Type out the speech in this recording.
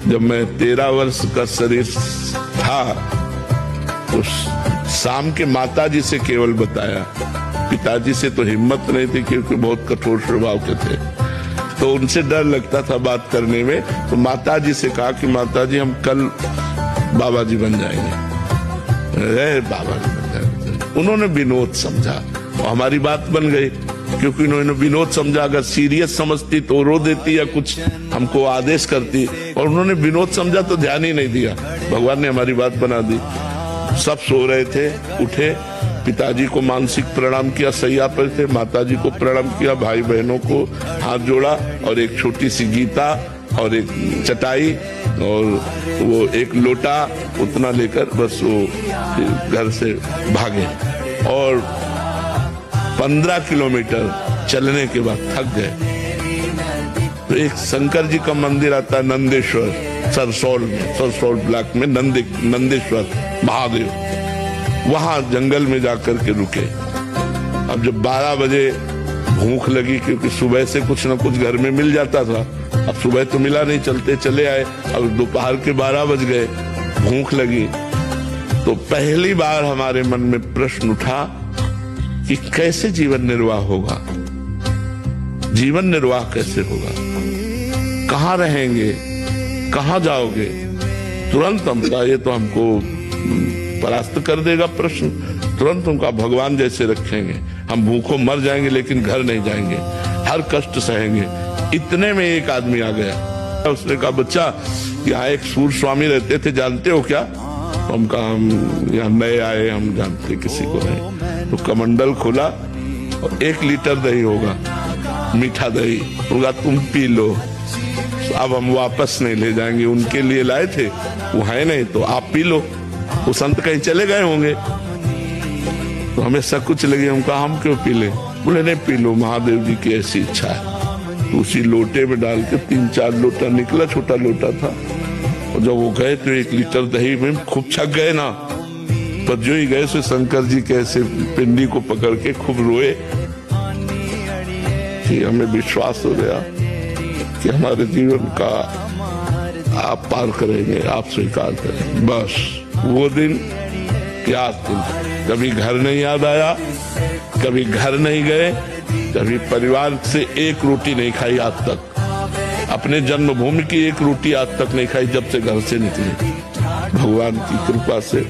जब मैं 13 वर्ष का शरीर था तो शाम के माताजी से केवल बताया, पिताजी से तो हिम्मत नहीं थी क्योंकि बहुत कठोर स्वभाव के थे, तो उनसे डर लगता था बात करने में। तो माताजी से कहा कि माताजी हम कल बाबा जी बन जाएंगे। बाबा जी बन जाएंगे। उन्होंने विनोद समझा और हमारी बात बन गई, क्योंकि उन्होंने विनोद समझा। अगर सीरियस समझती तो रो देती या कुछ हमको आदेश करती, और उन्होंने विनोद समझा तो ध्यान ही नहीं दिया। भगवान ने हमारी बात बना दी। सब सो रहे थे, उठे, पिताजी को मानसिक प्रणाम किया, सैया पर थे, माताजी को प्रणाम किया, भाई बहनों को हाथ जोड़ा और एक छोटी सी गीता और एक चटाई और वो एक लोटा उतना लेकर बस वो घर से भागे। और 15 किलोमीटर चलने के बाद थक गए तो एक शंकर जी का मंदिर आता है नंदेश्वर, सरसौल ब्लॉक में नंदेश्वर महादेव, वहां जंगल में जाकर के रुके। अब जब 12 बजे भूख लगी, क्योंकि सुबह से कुछ न कुछ घर में मिल जाता था, अब सुबह तो मिला नहीं, चलते चले आए। अब दोपहर के 12 बज गए, भूख लगी, तो पहली बार हमारे मन में प्रश्न उठा कि कैसे जीवन निर्वाह होगा, जीवन निर्वाह कैसे होगा, कहाँ रहेंगे, कहाँ जाओगे। तुरंत हम कहा ये तो हमको परास्त कर देगा प्रश्न। तुरंत उनका भगवान जैसे रखेंगे, हम भूखों मर जाएंगे लेकिन घर नहीं जाएंगे, हर कष्ट सहेंगे। इतने में एक आदमी आ गया, उसने कहा बच्चा यहाँ एक सूर स्वामी रहते थे, जानते हो क्या? हम कहा हम यहाँ नए आए, हम जानते किसी को नहीं। तो कमंडल खोला और 1 लीटर दही होगा, मीठा दही होगा, तुम पी लो, अब हम वापस नहीं ले जाएंगे। उनके लिए लाए थे, वो है नहीं तो आप पी लो, वो संत कहीं चले गए होंगे। तो हमें सब कुछ लगे, हम कहा हम क्यों पी ले? बोले नहीं पी लो, महादेव जी की ऐसी इच्छा है। तो उसी लोटे में डाल के 3-4 लोटा निकला, छोटा लोटा था। और जब वो गए तो 1 लीटर दही में खूब छक गए ना, तो जो ही गए सो शंकर जी के ऐसे पिंडी को पकड़ के खूब रोए कि हमें विश्वास हो गया कि हमारे जीवन का आप पार करेंगे, आप स्वीकार करेंगे। बस वो दिन क्या दिन, कभी घर नहीं याद आया, कभी घर नहीं गए, कभी परिवार से एक रोटी नहीं खाई आज तक, अपने जन्मभूमि की एक रोटी आज तक नहीं खाई जब से घर से निकले। भगवान की कृपा से